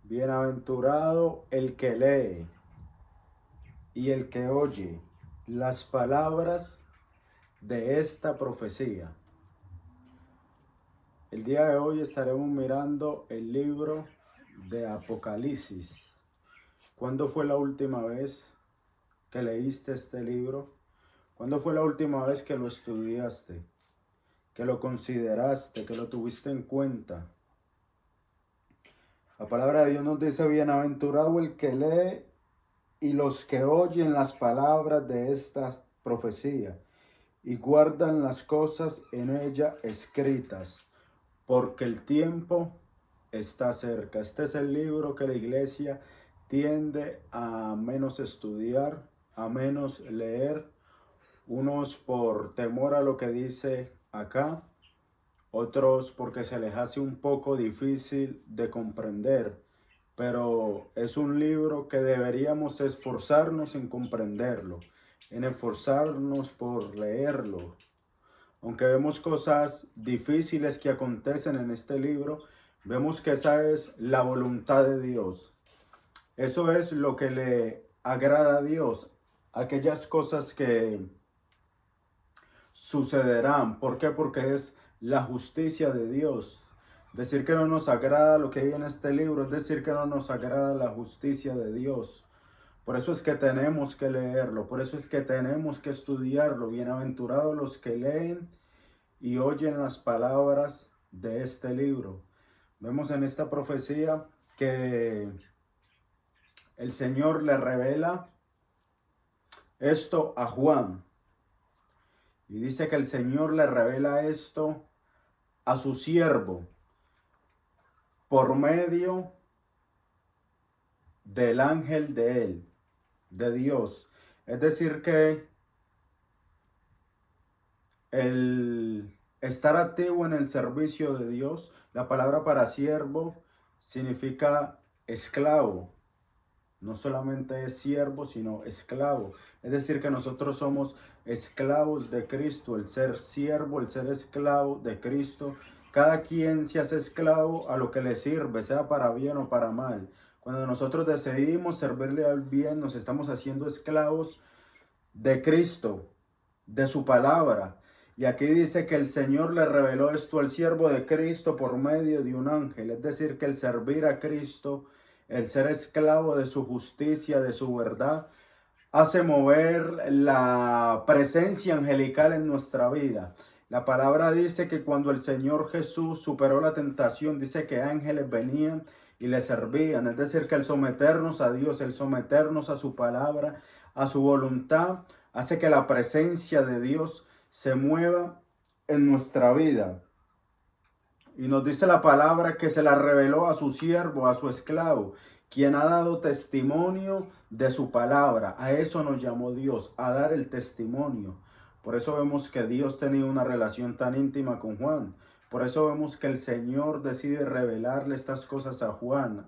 Bienaventurado el que lee y el que oye las palabras de esta profecía. El día de hoy estaremos mirando el libro de Apocalipsis. ¿Cuándo fue la última vez que leíste este libro? ¿Cuándo fue la última vez que lo estudiaste? ¿Que lo consideraste? ¿Que lo tuviste en cuenta? La palabra de Dios nos dice: bienaventurado el que lee y los que oyen las palabras de esta profecía y guardan las cosas en ella escritas, porque el tiempo está cerca. Este es el libro que la iglesia tiende a menos estudiar, a menos leer, unos por temor a lo que dice acá, otros porque se les hace un poco difícil de comprender, pero es un libro que deberíamos esforzarnos en comprenderlo, en esforzarnos por leerlo. Aunque vemos cosas difíciles que acontecen en este libro, vemos que esa es la voluntad de Dios. Eso es lo que le agrada a Dios, aquellas cosas que sucederán. ¿Por qué? Porque es la justicia de Dios. Decir que no nos agrada lo que hay en este libro es decir que no nos agrada la justicia de Dios. Por eso es que tenemos que leerlo, por eso es que tenemos que estudiarlo. Bienaventurados los que leen y oyen las palabras de este libro. Vemos en esta profecía que el Señor le revela esto a Juan. Y dice que el Señor le revela esto a su siervo por medio del ángel de él, de Dios. Es decir que el estar activo en el servicio de Dios, la palabra para siervo significa esclavo. No solamente es siervo, sino esclavo. Es decir, que nosotros somos esclavos de Cristo. El ser siervo, el ser esclavo de Cristo. Cada quien se hace esclavo a lo que le sirve, sea para bien o para mal. Cuando nosotros decidimos servirle al bien, nos estamos haciendo esclavos de Cristo, de su palabra. Y aquí dice que el Señor le reveló esto al siervo de Cristo por medio de un ángel. Es decir, que el servir a Cristo, el ser esclavo de su justicia, de su verdad, hace mover la presencia angelical en nuestra vida. La palabra dice que cuando el Señor Jesús superó la tentación, dice que ángeles venían y le servían. Es decir, que el someternos a Dios, el someternos a su palabra, a su voluntad, hace que la presencia de Dios se mueva en nuestra vida. Y nos dice la palabra que se la reveló a su siervo, a su esclavo, quien ha dado testimonio de su palabra. A eso nos llamó Dios, a dar el testimonio. Por eso vemos que Dios tenía una relación tan íntima con Juan. Por eso vemos que el Señor decide revelarle estas cosas a Juan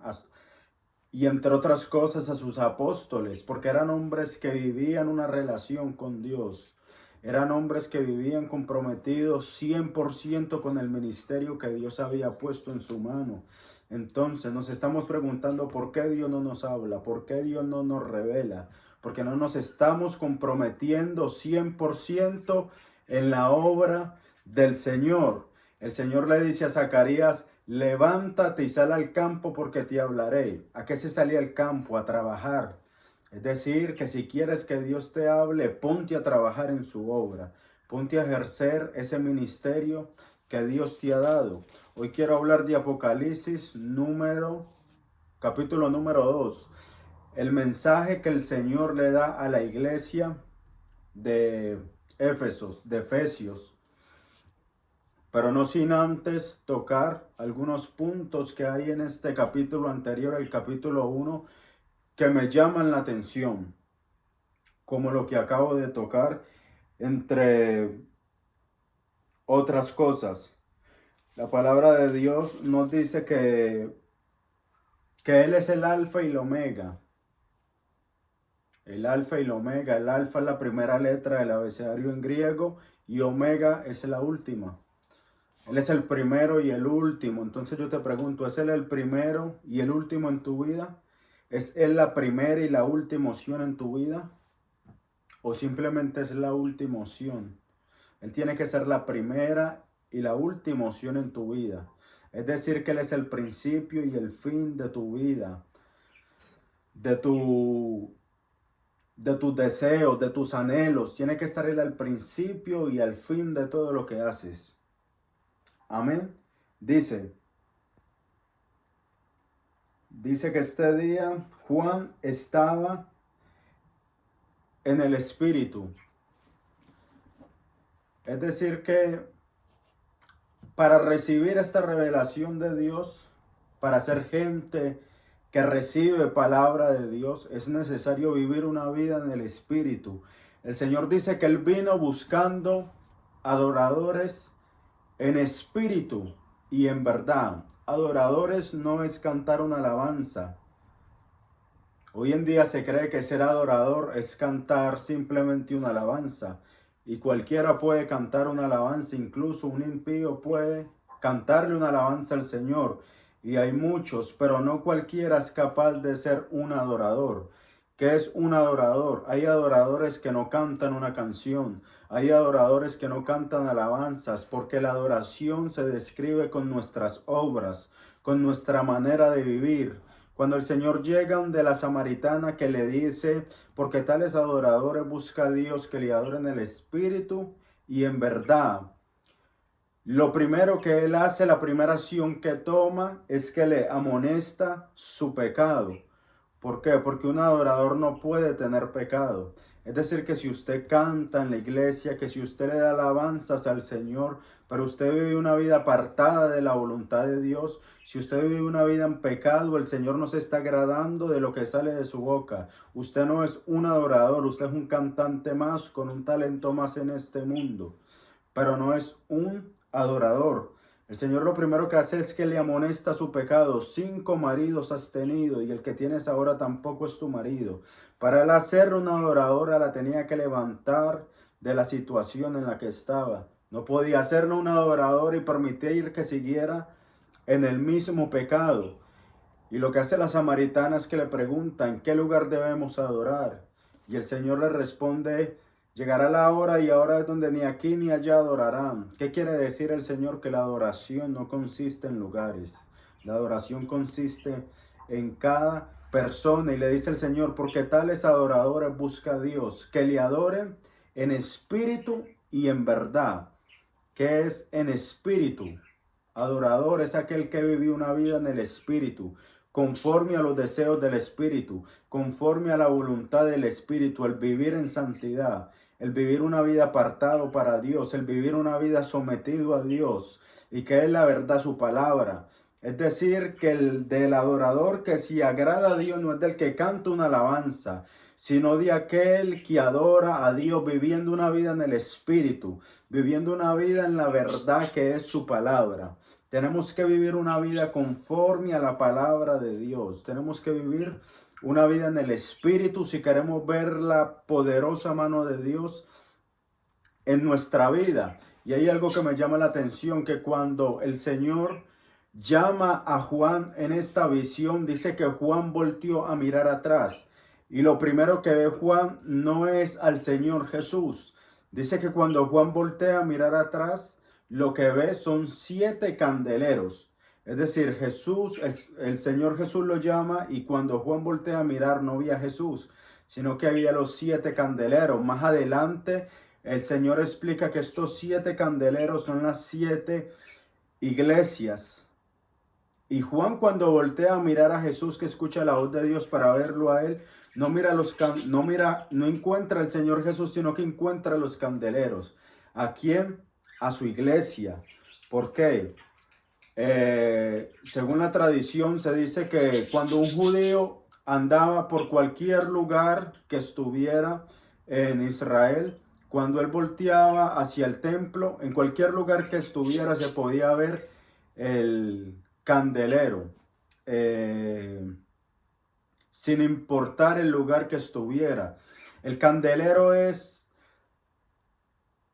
y entre otras cosas a sus apóstoles, porque eran hombres que vivían una relación con Dios. Eran hombres que vivían comprometidos 100% con el ministerio que Dios había puesto en su mano. Entonces nos estamos preguntando por qué Dios no nos habla, por qué Dios no nos revela, porque no nos estamos comprometiendo 100% en la obra del Señor. El Señor le dice a Zacarías: levántate y sal al campo porque te hablaré. ¿A qué se salía al campo? A trabajar. Es decir, que si quieres que Dios te hable, ponte a trabajar en su obra. Ponte a ejercer ese ministerio que Dios te ha dado. Hoy quiero hablar de Apocalipsis capítulo número 2. El mensaje que el Señor le da a la iglesia de Efesios. Pero no sin antes tocar algunos puntos que hay en este capítulo anterior, el capítulo 1, que me llaman la atención, como lo que acabo de tocar, entre otras cosas. La palabra de Dios nos dice que Él es el alfa y el omega. El alfa y el omega. El alfa es la primera letra del abecedario en griego y omega es la última. Él es el primero y el último. Entonces yo te pregunto, ¿es Él el primero y el último en tu vida? ¿Es Él la primera y la última opción en tu vida? ¿O simplemente es la última opción? Él tiene que ser la primera y la última opción en tu vida. Es decir, que Él es el principio y el fin de tu vida, de tus deseos, de tus anhelos. Tiene que estar Él al principio y al fin de todo lo que haces. Amén. Dice que este día Juan estaba en el Espíritu. Es decir que para recibir esta revelación de Dios, para ser gente que recibe palabra de Dios, es necesario vivir una vida en el Espíritu. El Señor dice que Él vino buscando adoradores en espíritu y en verdad. Adoradores no es cantar una alabanza. Hoy en día se cree que ser adorador es cantar simplemente una alabanza. Y cualquiera puede cantar una alabanza, incluso un impío puede cantarle una alabanza al Señor. Y hay muchos, pero no cualquiera es capaz de ser un adorador. ¿Qué es un adorador? Hay adoradores que no cantan una canción. Hay adoradores que no cantan alabanzas, porque la adoración se describe con nuestras obras, con nuestra manera de vivir. Cuando el Señor llega donde la samaritana que le dice, porque tales adoradores busca a Dios que le adoren en el Espíritu y en verdad. Lo primero que Él hace, la primera acción que toma es que le amonesta su pecado. ¿Por qué? Porque un adorador no puede tener pecado. Es decir, que si usted canta en la iglesia, que si usted le da alabanzas al Señor, pero usted vive una vida apartada de la voluntad de Dios, si usted vive una vida en pecado, el Señor no se está agradando de lo que sale de su boca. Usted no es un adorador, usted es un cantante más con un talento más en este mundo, pero no es un adorador. El Señor lo primero que hace es que le amonesta su pecado. 5 maridos has tenido y el que tienes ahora tampoco es tu marido. Para él hacer una adoradora la tenía que levantar de la situación en la que estaba. No podía hacerlo un adorador y permitir que siguiera en el mismo pecado. Y lo que hace la samaritana es que le pregunta, ¿en qué lugar debemos adorar? Y el Señor le responde, llegará la hora y ahora es donde ni aquí ni allá adorarán. ¿Qué quiere decir el Señor? Que la adoración no consiste en lugares. La adoración consiste en cada persona. Y le dice el Señor, porque tales adoradores busca a Dios, que le adoren en espíritu y en verdad. ¿Qué es en espíritu? Adorador es aquel que vive una vida en el espíritu, conforme a los deseos del espíritu, conforme a la voluntad del espíritu, el vivir en santidad, el vivir una vida apartado para Dios, el vivir una vida sometido a Dios y que es la verdad su palabra. Es decir, que el del adorador que si agrada a Dios no es del que canta una alabanza, sino de aquel que adora a Dios viviendo una vida en el espíritu, viviendo una vida en la verdad que es su palabra. Tenemos que vivir una vida conforme a la palabra de Dios. Tenemos que vivir una vida en el Espíritu si queremos ver la poderosa mano de Dios en nuestra vida. Y hay algo que me llama la atención, que cuando el Señor llama a Juan en esta visión, dice que Juan volteó a mirar atrás. Y lo primero que ve Juan no es al Señor Jesús. Dice que cuando Juan voltea a mirar atrás, lo que ve son 7 candeleros. Es decir, Jesús, el Señor Jesús lo llama y cuando Juan voltea a mirar no veía a Jesús, sino que había los 7 candeleros. Más adelante el Señor explica que estos 7 candeleros son las 7 iglesias. Y Juan cuando voltea a mirar a Jesús, que escucha la voz de Dios para verlo a él, no encuentra al Señor Jesús, sino que encuentra los candeleros. ¿A quién? A su iglesia. ¿Por qué? Según la tradición se dice que cuando un judío andaba por cualquier lugar que estuviera en Israel, cuando él volteaba hacia el templo, en cualquier lugar que estuviera se podía ver el candelero, sin importar el lugar que estuviera. El candelero es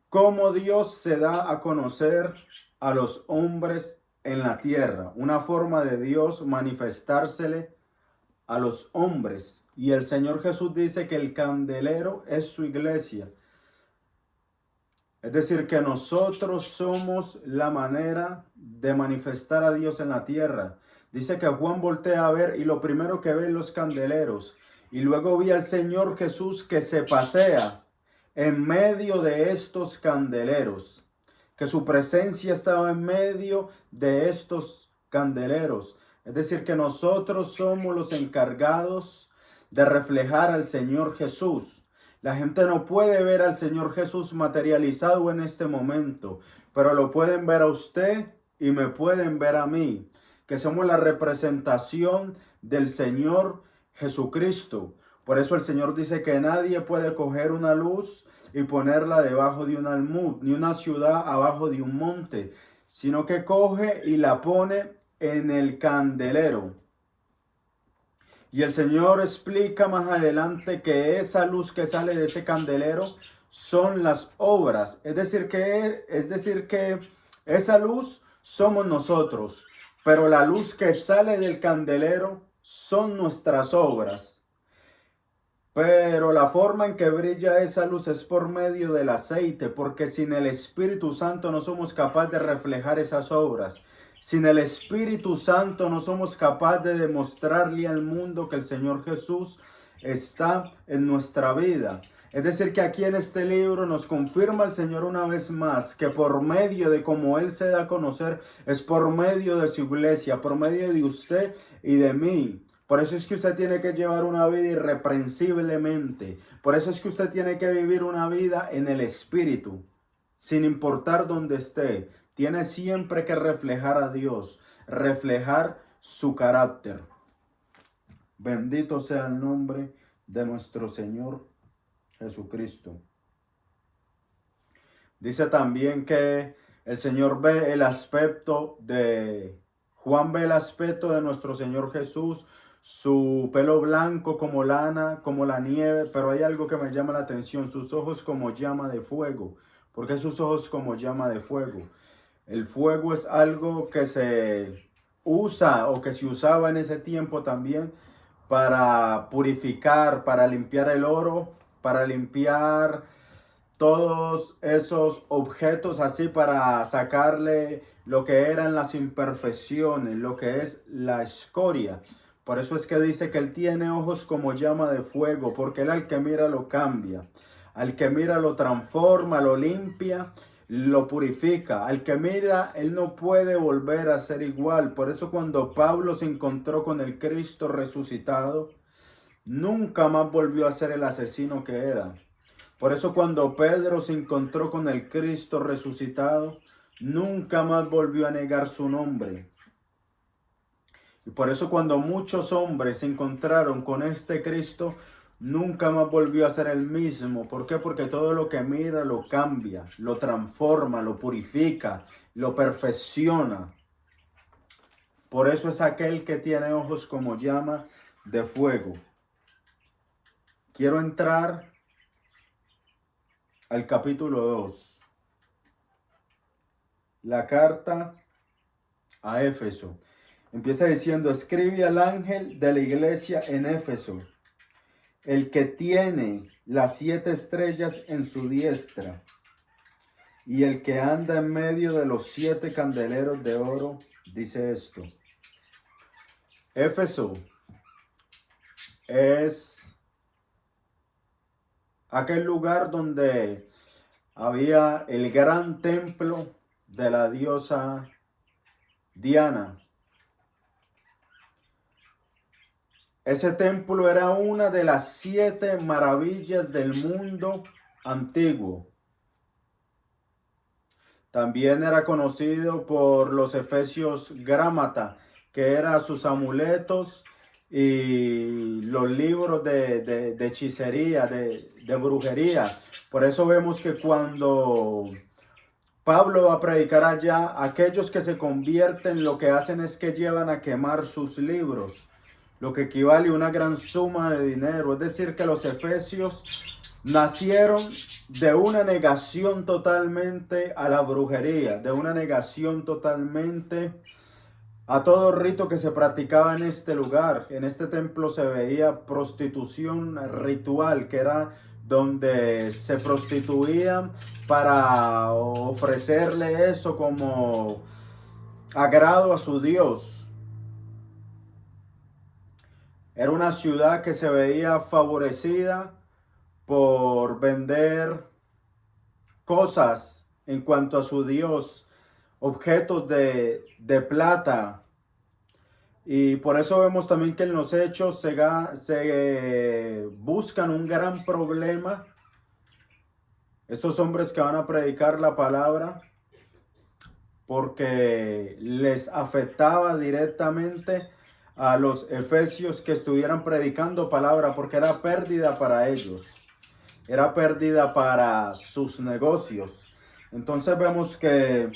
cómo Dios se da a conocer a los hombres en la tierra, una forma de Dios manifestársele a los hombres. Y el Señor Jesús dice que el candelero es su iglesia. Es decir, que nosotros somos la manera de manifestar a Dios en la tierra. Dice que Juan voltea a ver y lo primero que ve es los candeleros. Y luego vi al Señor Jesús que se pasea en medio de estos candeleros. Que su presencia estaba en medio de estos candeleros. Es decir, que nosotros somos los encargados de reflejar al Señor Jesús. La gente no puede ver al Señor Jesús materializado en este momento, pero lo pueden ver a usted y me pueden ver a mí, que somos la representación del Señor Jesucristo. Por eso el Señor dice que nadie puede coger una luz y ponerla debajo de un almud, ni una ciudad abajo de un monte, sino que coge y la pone en el candelero. Y el Señor explica más adelante que esa luz que sale de ese candelero son las obras. Es decir que esa luz somos nosotros, pero la luz que sale del candelero son nuestras obras. Pero la forma en que brilla esa luz es por medio del aceite, porque sin el Espíritu Santo no somos capaces de reflejar esas obras. Sin el Espíritu Santo no somos capaces de demostrarle al mundo que el Señor Jesús está en nuestra vida. Es decir, que aquí en este libro nos confirma el Señor una vez más que por medio de cómo Él se da a conocer es por medio de su iglesia, por medio de usted y de mí. Por eso es que usted tiene que llevar una vida irreprensiblemente. Por eso es que usted tiene que vivir una vida en el Espíritu, sin importar dónde esté. Tiene siempre que reflejar a Dios, reflejar su carácter. Bendito sea el nombre de nuestro Señor Jesucristo. Dice también que el Señor ve el aspecto de... Juan ve el aspecto de nuestro Señor Jesús, su pelo blanco como lana, como la nieve, pero hay algo que me llama la atención, sus ojos como llama de fuego. ¿Por qué sus ojos como llama de fuego? El fuego es algo que se usa o que se usaba en ese tiempo también para purificar, para limpiar el oro, para limpiar todos esos objetos así, para sacarle lo que eran las imperfecciones, lo que es la escoria. Por eso es que dice que Él tiene ojos como llama de fuego, porque Él al que mira lo cambia, al que mira lo transforma, lo limpia, lo purifica. Al que mira, Él no puede volver a ser igual. Por eso cuando Pablo se encontró con el Cristo resucitado, nunca más volvió a ser el asesino que era. Por eso cuando Pedro se encontró con el Cristo resucitado, nunca más volvió a negar su nombre. Y por eso cuando muchos hombres se encontraron con este Cristo, nunca más volvió a ser el mismo. ¿Por qué? Porque todo lo que mira lo cambia, lo transforma, lo purifica, lo perfecciona. Por eso es aquel que tiene ojos como llama de fuego. Quiero entrar al capítulo 2. La carta a Éfeso. Empieza diciendo: escribe al ángel de la iglesia en Éfeso, el que tiene las 7 estrellas en su diestra y el que anda en medio de los 7 candeleros de oro, dice esto. Éfeso es aquel lugar donde había el gran templo de la diosa Diana. Ese templo era una de las 7 maravillas del mundo antiguo. También era conocido por los efesios Grámata, que eran sus amuletos y los libros de hechicería, de brujería. Por eso vemos que cuando Pablo va a predicar allá, aquellos que se convierten lo que hacen es que llevan a quemar sus libros, lo que equivale a una gran suma de dinero. Es decir, que los efesios nacieron de una negación totalmente a la brujería, de una negación totalmente a todo rito que se practicaba en este lugar. En este templo se veía prostitución ritual, que era donde se prostituían para ofrecerle eso como agrado a su Dios. Era una ciudad que se veía favorecida por vender cosas en cuanto a su Dios, objetos de plata. Y por eso vemos también que en los hechos se buscan un gran problema. Estos hombres que van a predicar la palabra, porque les afectaba directamente a los efesios que estuvieran predicando palabra, porque era pérdida para ellos, era pérdida para sus negocios. Entonces vemos que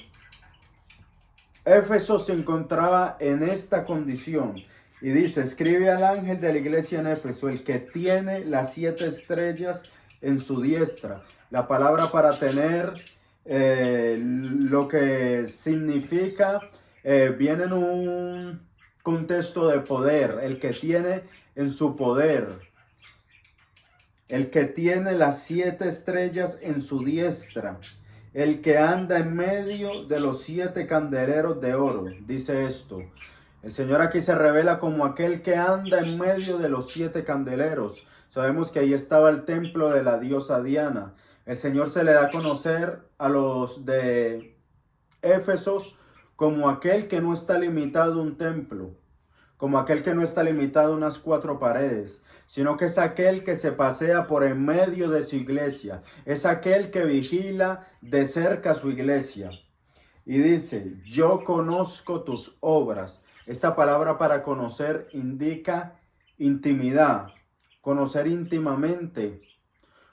Éfeso se encontraba en esta condición y dice: escribe al ángel de la iglesia en Éfeso, el que tiene las 7 estrellas en su diestra. La palabra para tener lo que significa viene en un contexto de poder, el que tiene en su poder, el que tiene las 7 estrellas en su diestra. El que anda en medio de los 7 candeleros de oro, dice esto. El Señor aquí se revela como aquel que anda en medio de los 7 candeleros. Sabemos que ahí estaba el templo de la diosa Diana. El Señor se le da a conocer a los de Éfesos como aquel que no está limitado a un templo, como aquel que no está limitado a unas 4 paredes, sino que es aquel que se pasea por en medio de su iglesia, es aquel que vigila de cerca su iglesia. Y dice: yo conozco tus obras. Esta palabra para conocer indica intimidad, conocer íntimamente.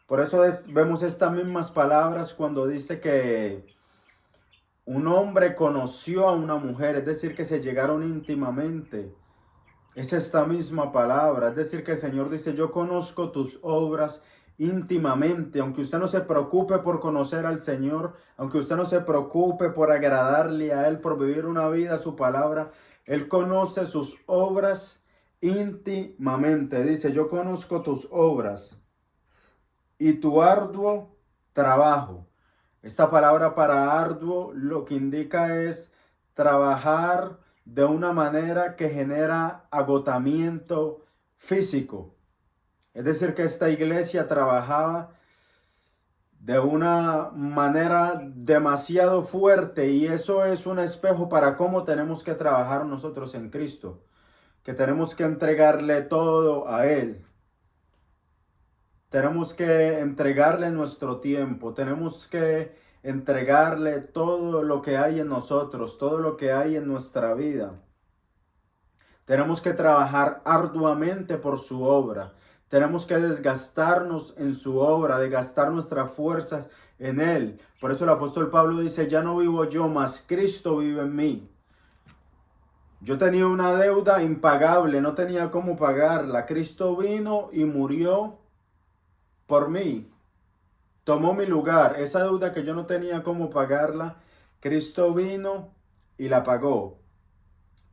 Por eso vemos estas mismas palabras cuando dice que un hombre conoció a una mujer, es decir, que se llegaron íntimamente. Es esta misma palabra, es decir, que el Señor dice: yo conozco tus obras íntimamente. Aunque usted no se preocupe por conocer al Señor, aunque usted no se preocupe por agradarle a Él, por vivir una vida a su palabra, Él conoce sus obras íntimamente. Dice: yo conozco tus obras y tu arduo trabajo. Esta palabra para arduo lo que indica es trabajar de una manera que genera agotamiento físico. Es decir, que esta iglesia trabajaba de una manera demasiado fuerte, y eso es un espejo para cómo tenemos que trabajar nosotros en Cristo, que tenemos que entregarle todo a Él. Tenemos que entregarle nuestro tiempo, tenemos que entregarle todo lo que hay en nosotros, todo lo que hay en nuestra vida. Tenemos que trabajar arduamente por su obra. Tenemos que desgastarnos en su obra, desgastar nuestras fuerzas en Él. Por eso el apóstol Pablo dice: ya no vivo yo, mas Cristo vive en mí. Yo tenía una deuda impagable, no tenía cómo pagarla. Cristo vino y murió por mí. Tomó mi lugar. Esa deuda que yo no tenía cómo pagarla, Cristo vino y la pagó.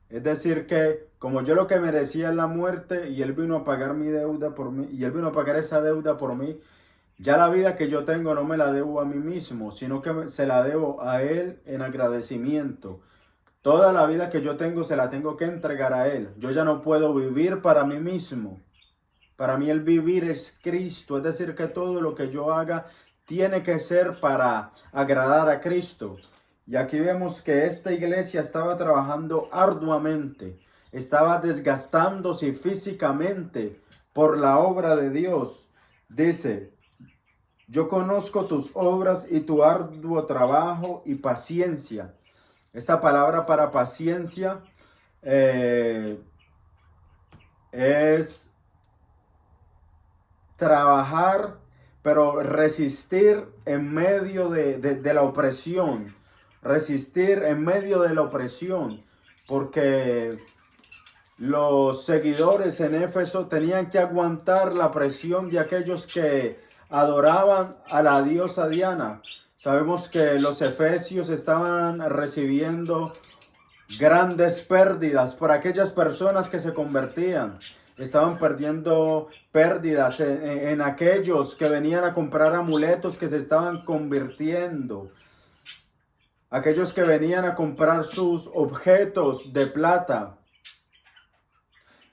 Es decir que como yo lo que merecía es la muerte, y Él vino a pagar mi deuda por mí, y Él vino a pagar esa deuda por mí, ya la vida que yo tengo no me la debo a mí mismo, sino que se la debo a Él en agradecimiento. Toda la vida que yo tengo se la tengo que entregar a Él. Yo ya no puedo vivir para mí mismo. Para mí el vivir es Cristo. Es decir, que todo lo que yo haga tiene que ser para agradar a Cristo. Y aquí vemos que esta iglesia estaba trabajando arduamente, estaba desgastándose físicamente por la obra de Dios. Dice: yo conozco tus obras y tu arduo trabajo y paciencia. Esta palabra para paciencia es trabajar, pero resistir en medio de la opresión. Resistir en medio de la opresión, porque los seguidores en Éfeso tenían que aguantar la presión de aquellos que adoraban a la diosa Diana. Sabemos que los efesios estaban recibiendo grandes pérdidas por aquellas personas que se convertían. Estaban perdiendo pérdidas en aquellos que venían a comprar amuletos que se estaban convirtiendo. Aquellos que venían a comprar sus objetos de plata.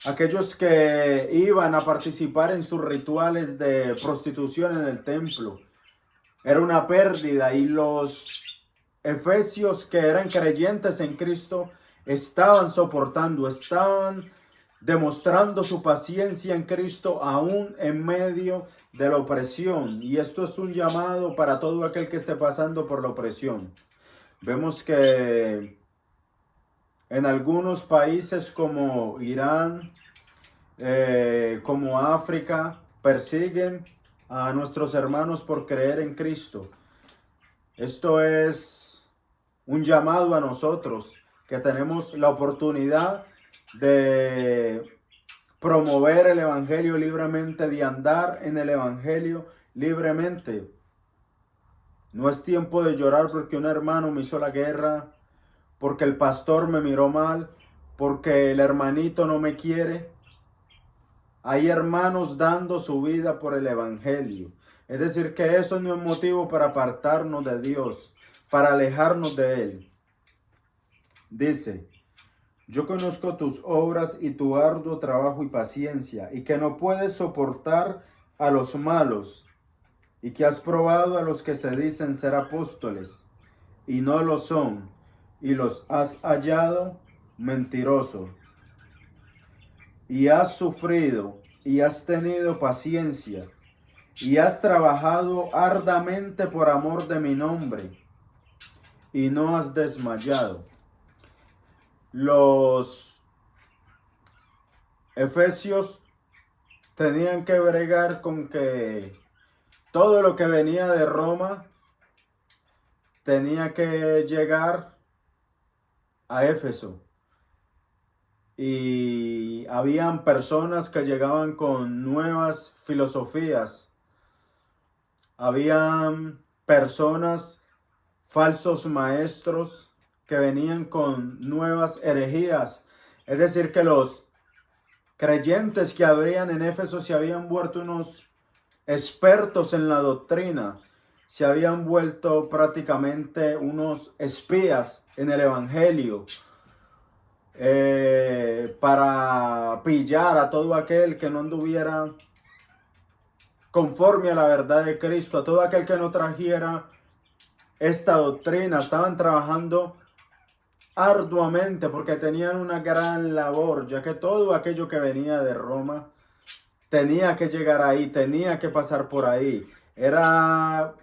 Aquellos que iban a participar en sus rituales de prostitución en el templo. Era una pérdida, y los efesios que eran creyentes en Cristo estaban soportando, estaban demostrando su paciencia en Cristo aún en medio de la opresión. Y esto es un llamado para todo aquel que esté pasando por la opresión. Vemos que en algunos países como Irán, como África, persiguen a nuestros hermanos por creer en Cristo. Esto es un llamado a nosotros, que tenemos la oportunidad de promover el Evangelio libremente, de andar en el Evangelio libremente. No es tiempo de llorar porque un hermano me hizo la guerra, porque el pastor me miró mal, porque el hermanito no me quiere. Hay hermanos dando su vida por el Evangelio. Es decir, que eso no es motivo para apartarnos de Dios, para alejarnos de Él. Dice: yo conozco tus obras y tu arduo trabajo y paciencia, y que no puedes soportar a los malos, y que has probado a los que se dicen ser apóstoles, y no lo son, y los has hallado mentirosos. Y has sufrido, y has tenido paciencia, y has trabajado arduamente por amor de mi nombre, y no has desmayado. Los efesios tenían que bregar con que todo lo que venía de Roma tenía que llegar a Éfeso. Y habían personas que llegaban con nuevas filosofías. Habían personas, falsos maestros, que venían con nuevas herejías. Es decir, que los creyentes que habrían en Éfeso se habían vuelto unos expertos en la doctrina. Se habían vuelto prácticamente unos espías en el Evangelio, para pillar a todo aquel que no anduviera conforme a la verdad de Cristo, a todo aquel que no trajera esta doctrina. Estaban trabajando arduamente porque tenían una gran labor, ya que todo aquello que venía de Roma tenía que llegar ahí, tenía que pasar por ahí. Era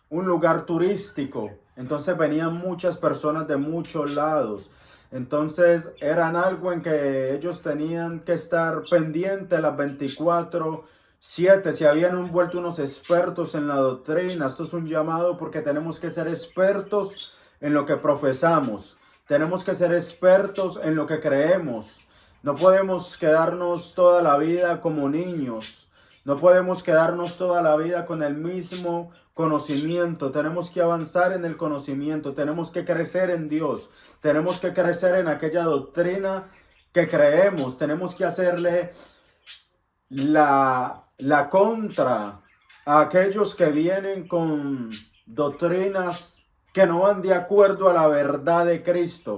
un lugar turístico, entonces venían muchas personas de muchos lados. Entonces eran algo en que ellos tenían que estar pendientes las 24/7. Se habían vuelto unos expertos en la doctrina. Esto es un llamado porque tenemos que ser expertos en lo que profesamos. Tenemos que ser expertos en lo que creemos. No podemos quedarnos toda la vida como niños. No podemos quedarnos toda la vida con el mismo conocimiento. Tenemos que avanzar en el conocimiento. Tenemos que crecer en Dios. Tenemos que crecer en aquella doctrina que creemos. Tenemos que hacerle la contra a aquellos que vienen con doctrinas que no van de acuerdo a la verdad de Cristo.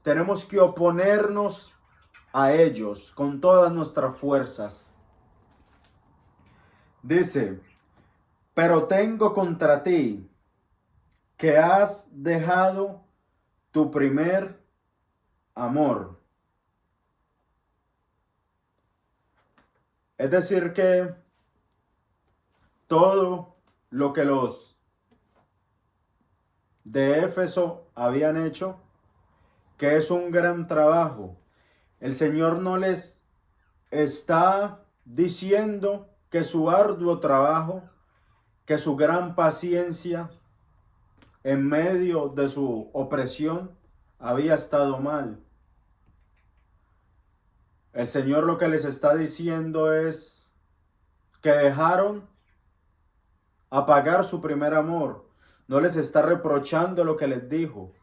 Tenemos que oponernos a ellos con todas nuestras fuerzas. Dice: pero tengo contra ti que has dejado tu primer amor. Es decir, que todo lo que los de Éfeso habían hecho, que es un gran trabajo, el Señor no les está diciendo que su arduo trabajo, que su gran paciencia en medio de su opresión había estado mal. El Señor lo que les está diciendo es que dejaron apagar su primer amor. No les está reprochando lo que les dijo.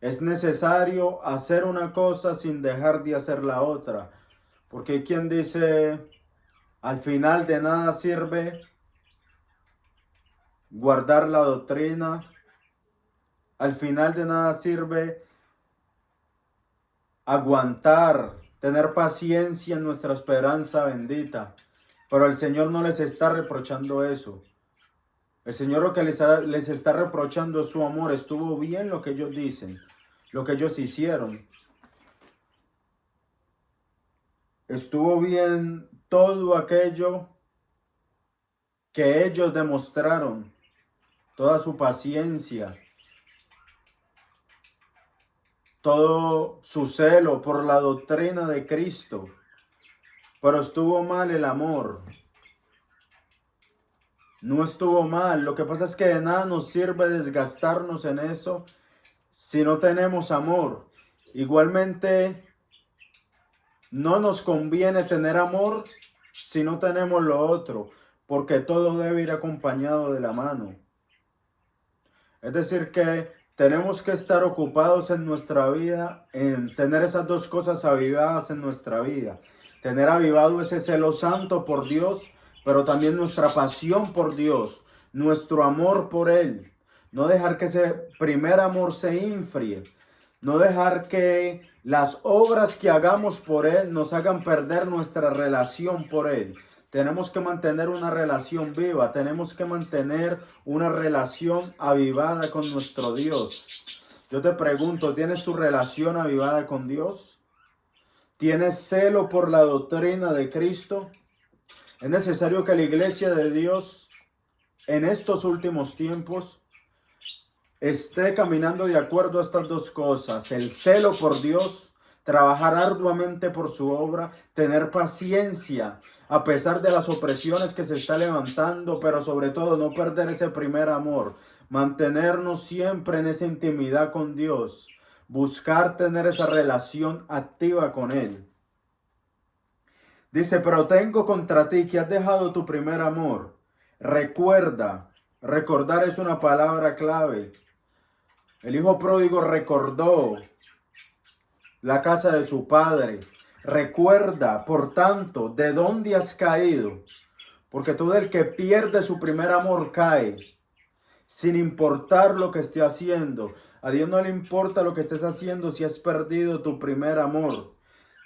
Es necesario hacer una cosa sin dejar de hacer la otra. Porque hay quien dice, al final de nada sirve guardar la doctrina. Al final de nada sirve aguantar, tener paciencia en nuestra esperanza bendita. Pero el Señor no les está reprochando eso. El Señor lo que les está reprochando es su amor. Estuvo bien lo que ellos dicen, lo que ellos hicieron. Estuvo bien todo aquello que ellos demostraron, toda su paciencia, todo su celo por la doctrina de Cristo. Pero estuvo mal el amor. No estuvo mal. Lo que pasa es que de nada nos sirve desgastarnos en eso si no tenemos amor. Igualmente, no nos conviene tener amor si no tenemos lo otro, porque todo debe ir acompañado de la mano. Es decir que tenemos que estar ocupados en nuestra vida, en tener esas dos cosas avivadas en nuestra vida. Tener avivado ese celo santo por Dios, pero también nuestra pasión por Dios, nuestro amor por Él. No dejar que ese primer amor se enfríe. No dejar que las obras que hagamos por Él nos hagan perder nuestra relación por Él. Tenemos que mantener una relación viva, tenemos que mantener una relación avivada con nuestro Dios. Yo te pregunto, ¿tienes tu relación avivada con Dios? ¿Tienes celo por la doctrina de Cristo? Es necesario que la iglesia de Dios en estos últimos tiempos esté caminando de acuerdo a estas dos cosas: el celo por Dios, trabajar arduamente por su obra, tener paciencia a pesar de las opresiones que se está levantando, pero sobre todo no perder ese primer amor, mantenernos siempre en esa intimidad con Dios, buscar tener esa relación activa con Él. Dice, pero tengo contra ti que has dejado tu primer amor. Recuerda, recordar es una palabra clave. El hijo pródigo recordó la casa de su padre. Recuerda, por tanto, de dónde has caído, porque todo el que pierde su primer amor cae, sin importar lo que esté haciendo. A Dios no le importa lo que estés haciendo si has perdido tu primer amor.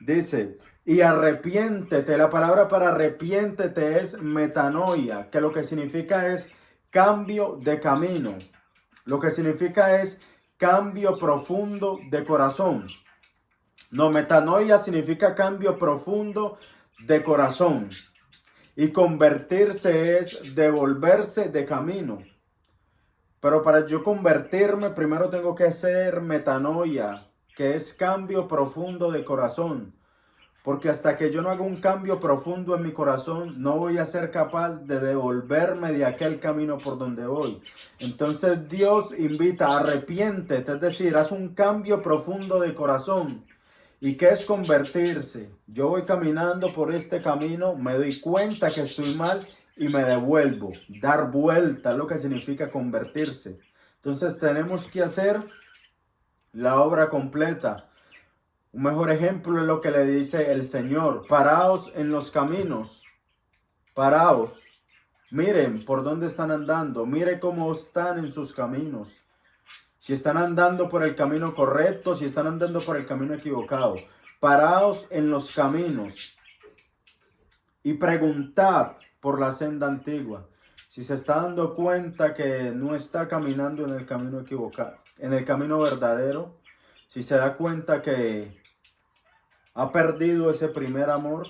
Dice, y arrepiéntete. La palabra para arrepiéntete es metanoia, que lo que significa es cambio de camino. Lo que significa es cambio profundo de corazón. No, metanoia significa cambio profundo de corazón. Y convertirse es devolverse de camino. Pero para yo convertirme, primero tengo que hacer metanoia, que es cambio profundo de corazón. Porque hasta que yo no haga un cambio profundo en mi corazón, no voy a ser capaz de devolverme de aquel camino por donde voy. Entonces Dios invita, arrepiéntete, es decir, haz un cambio profundo de corazón. ¿Y qué es convertirse? Yo voy caminando por este camino, me doy cuenta que estoy mal y me devuelvo. Dar vuelta es lo que significa convertirse. Entonces tenemos que hacer la obra completa. Un mejor ejemplo es lo que le dice el Señor. Paraos en los caminos. Paraos. Miren por dónde están andando. Miren cómo están en sus caminos. Si están andando por el camino correcto, si están andando por el camino equivocado. Paraos en los caminos y preguntad por la senda antigua. Si se está dando cuenta que no está caminando en el camino equivocado, en el camino verdadero, si se da cuenta que ha perdido ese primer amor,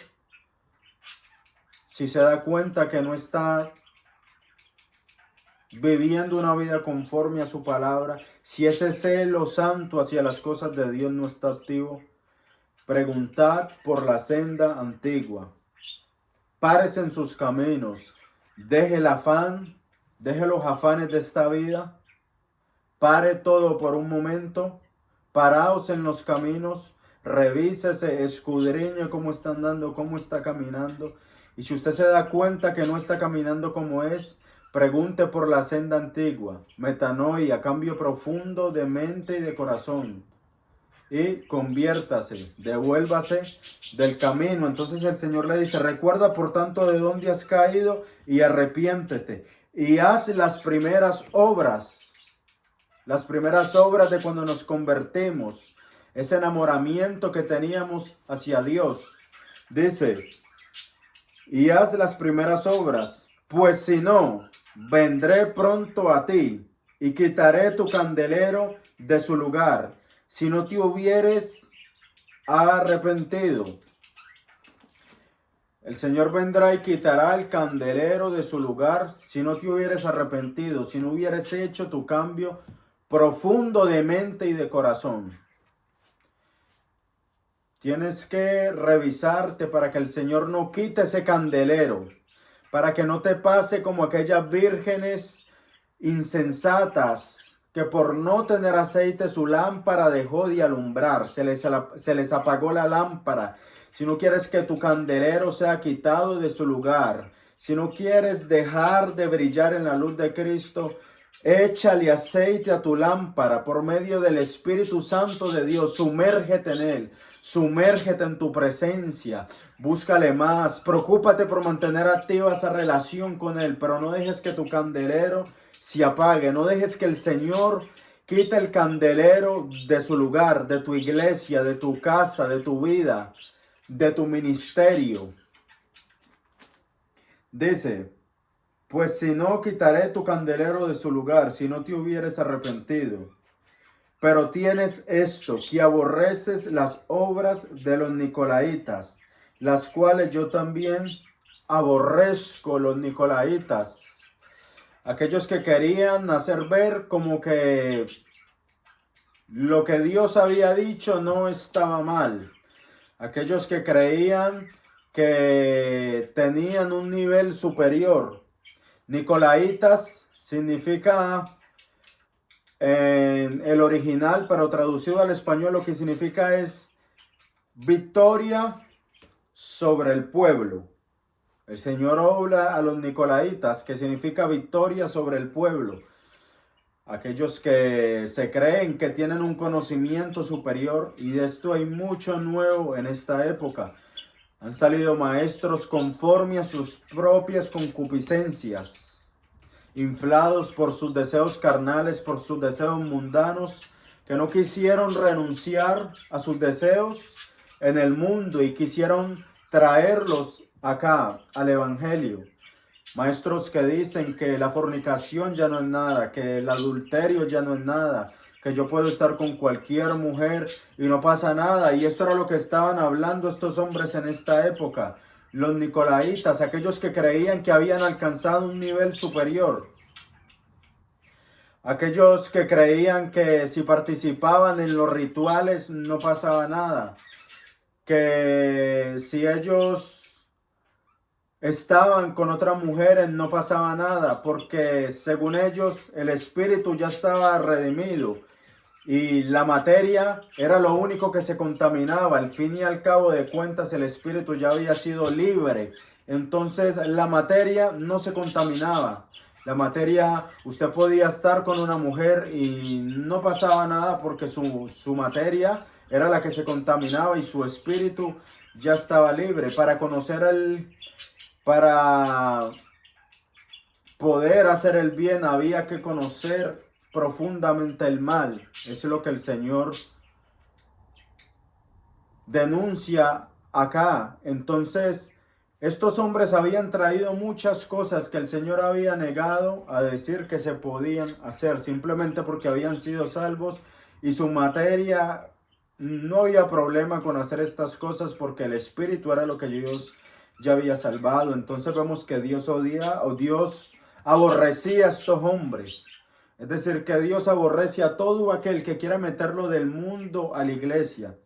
si se da cuenta que no está viviendo una vida conforme a su palabra, si ese celo santo hacia las cosas de Dios no está activo, preguntad por la senda antigua. Párese en sus caminos, deje el afán, deje los afanes de esta vida, pare todo por un momento, paraos en los caminos, revísese, escudriñe cómo está andando, cómo está caminando Y si usted se da cuenta que no está caminando como es, pregunte por la senda antigua, metanoia, cambio profundo de mente y de corazón. Y conviértase, devuélvase del camino. Entonces el Señor le dice, recuerda por tanto de dónde has caído y arrepiéntete. Y haz las primeras obras de cuando nos convertimos. Ese enamoramiento que teníamos hacia Dios. Dice, y haz las primeras obras, pues si no, vendré pronto a ti y quitaré tu candelero de su lugar, si no te hubieres arrepentido. El Señor vendrá y quitará el candelero de su lugar si no te hubieres arrepentido, si no hubieres hecho tu cambio profundo de mente y de corazón. Tienes que revisarte para que el Señor no quite ese candelero, para que no te pase como aquellas vírgenes insensatas que por no tener aceite su lámpara dejó de alumbrar, se les apagó la lámpara. Si no quieres que tu candelero sea quitado de su lugar, si no quieres dejar de brillar en la luz de Cristo, échale aceite a tu lámpara por medio del Espíritu Santo de Dios. Sumérgete en Él, sumérgete en tu presencia, búscale más, preocúpate por mantener activa esa relación con Él, pero no dejes que tu candelero se apague, no dejes que el Señor quite el candelero de su lugar, de tu iglesia, de tu casa, de tu vida, de tu ministerio. Dice, pues si no, quitaré tu candelero de su lugar, si no te hubieres arrepentido. Pero tienes esto, que aborreces las obras de los nicolaitas, las cuales yo también aborrezco, los nicolaitas. Aquellos que querían hacer ver como que lo que Dios había dicho no estaba mal. Aquellos que creían que tenían un nivel superior. Nicolaitas significa en el original, pero traducido al español lo que significa es victoria sobre el pueblo. El Señor habla a los nicolaitas, que significa victoria sobre el pueblo. Aquellos que se creen que tienen un conocimiento superior, y de esto hay mucho nuevo en esta época. Han salido maestros conforme a sus propias concupiscencias, inflados por sus deseos carnales, por sus deseos mundanos, que no quisieron renunciar a sus deseos en el mundo y quisieron traerlos acá al evangelio. Maestros que dicen que la fornicación ya no es nada, que el adulterio ya no es nada, que yo puedo estar con cualquier mujer y no pasa nada. Y esto era lo que estaban hablando estos hombres en esta época. Los nicolaitas, aquellos que creían que habían alcanzado un nivel superior. Aquellos que creían que si participaban en los rituales no pasaba nada. Que si ellos estaban con otras mujeres no pasaba nada, porque según ellos el espíritu ya estaba redimido y la materia era lo único que se contaminaba. Al fin y al cabo de cuentas el espíritu ya había sido libre, entonces la materia no se contaminaba. La materia, usted podía estar con una mujer y no pasaba nada porque su materia era la que se contaminaba y su espíritu ya estaba libre. Para poder hacer el bien había que conocer profundamente el mal. Eso es lo que el Señor denuncia acá. Entonces, estos hombres habían traído muchas cosas que el Señor había negado a decir que se podían hacer, simplemente porque habían sido salvos y su materia no había problema con hacer estas cosas porque el Espíritu era lo que Dios ya había salvado. Entonces vemos que Dios Dios aborrecía a estos hombres. Es decir, que Dios aborrece a todo aquel que quiera meterlo del mundo a la iglesia.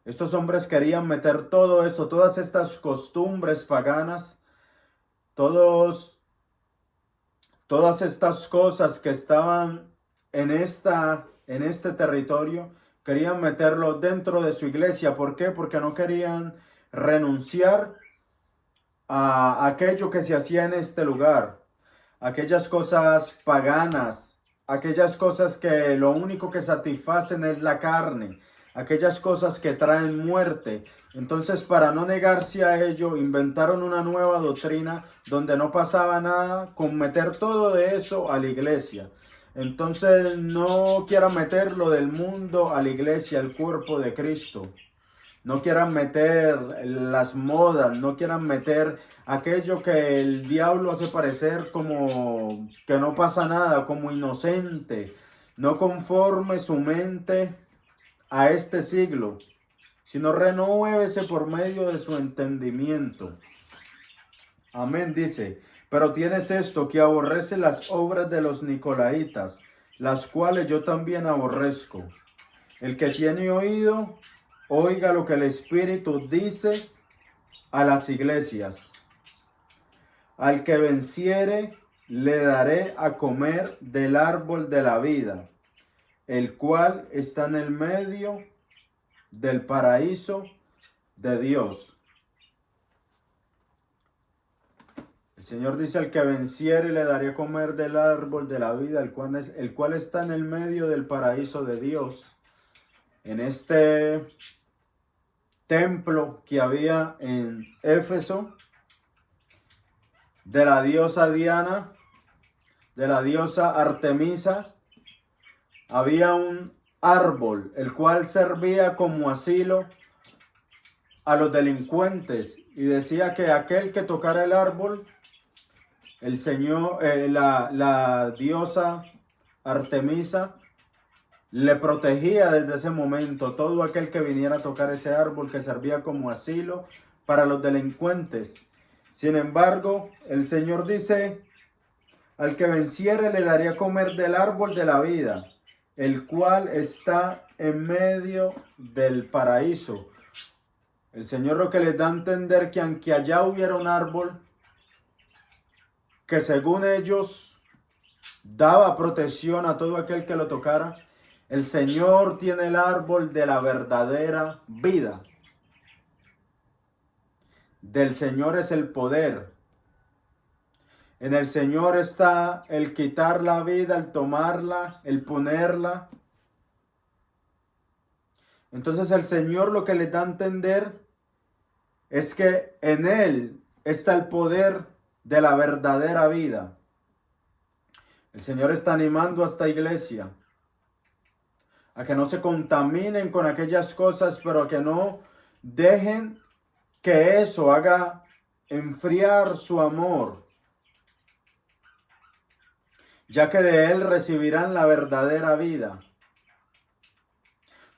Estos hombres querían meter todo esto, todas estas costumbres paganas, todas estas cosas que estaban en este territorio, querían meterlo dentro de su iglesia. ¿Por qué? Porque no querían renunciar a aquello que se hacía en este lugar, aquellas cosas paganas, aquellas cosas que lo único que satisfacen es la carne, aquellas cosas que traen muerte. Entonces, para no negarse a ello, inventaron una nueva doctrina donde no pasaba nada con meter todo de eso a la iglesia. Entonces, no quieran meter lo del mundo a la iglesia, al cuerpo de Cristo. No quieran meter las modas, no quieran meter aquello que el diablo hace parecer como que no pasa nada, como inocente. No conforme su mente a este siglo, sino renuévese por medio de su entendimiento. Amén, dice. Pero tienes esto, que aborrece las obras de los nicolaítas, las cuales yo también aborrezco. El que tiene oído, oiga lo que el Espíritu dice a las iglesias. Al que venciere, le daré a comer del árbol de la vida, el cual está en el medio del paraíso de Dios. El Señor dice: al que venciere, le daré a comer del árbol de la vida, el cual está en el medio del paraíso de Dios. En este templo que había en Éfeso, de la diosa Diana, de la diosa Artemisa, había un árbol, el cual servía como asilo a los delincuentes, y decía que aquel que tocara el árbol, el Señor, la diosa Artemisa, le protegía desde ese momento. Todo aquel que viniera a tocar ese árbol, que servía como asilo para los delincuentes. Sin embargo, el Señor dice: al que venciere, le daría a comer del árbol de la vida, el cual está en medio del paraíso. El Señor lo que les da a entender que aunque allá hubiera un árbol que según ellos daba protección a todo aquel que lo tocara, el Señor tiene el árbol de la verdadera vida. Del Señor es el poder. En el Señor está el quitar la vida, el tomarla, el ponerla. Entonces el Señor lo que les da a entender es que en Él está el poder de la verdadera vida. El Señor está animando a esta iglesia a que no se contaminen con aquellas cosas, pero a que no dejen que eso haga enfriar su amor, ya que de Él recibirán la verdadera vida.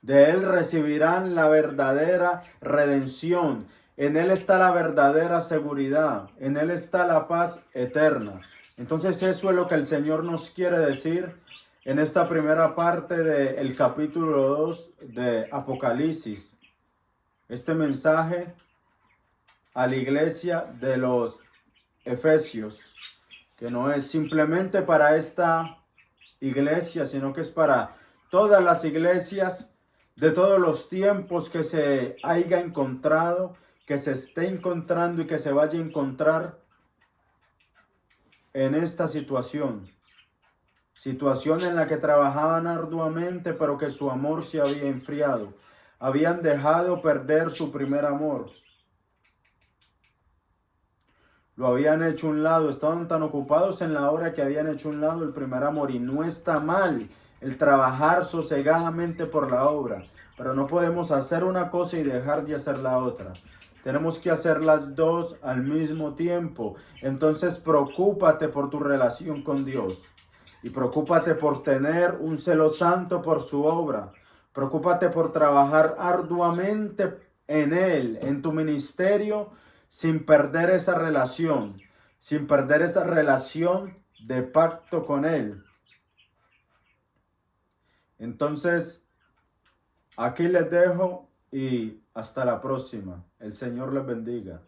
De Él recibirán la verdadera redención. En Él está la verdadera seguridad. En Él está la paz eterna. Entonces eso es lo que el Señor nos quiere decir en esta primera parte del capítulo 2 de Apocalipsis. Este mensaje a la iglesia de los Efesios, que no es simplemente para esta iglesia, sino que es para todas las iglesias de todos los tiempos que se haya encontrado, que se esté encontrando y que se vaya a encontrar en esta situación. Situación en la que trabajaban arduamente, pero que su amor se había enfriado. Habían dejado perder su primer amor. Lo habían hecho a un lado, estaban tan ocupados en la obra que habían hecho a un lado el primer amor. Y no está mal el trabajar sosegadamente por la obra, pero no podemos hacer una cosa y dejar de hacer la otra. Tenemos que hacer las dos al mismo tiempo. Entonces preocúpate por tu relación con Dios y preocúpate por tener un celo santo por su obra. Preocúpate por trabajar arduamente en Él, en tu ministerio, sin perder esa relación de pacto con Él. Entonces, aquí les dejo y hasta la próxima. El Señor les bendiga.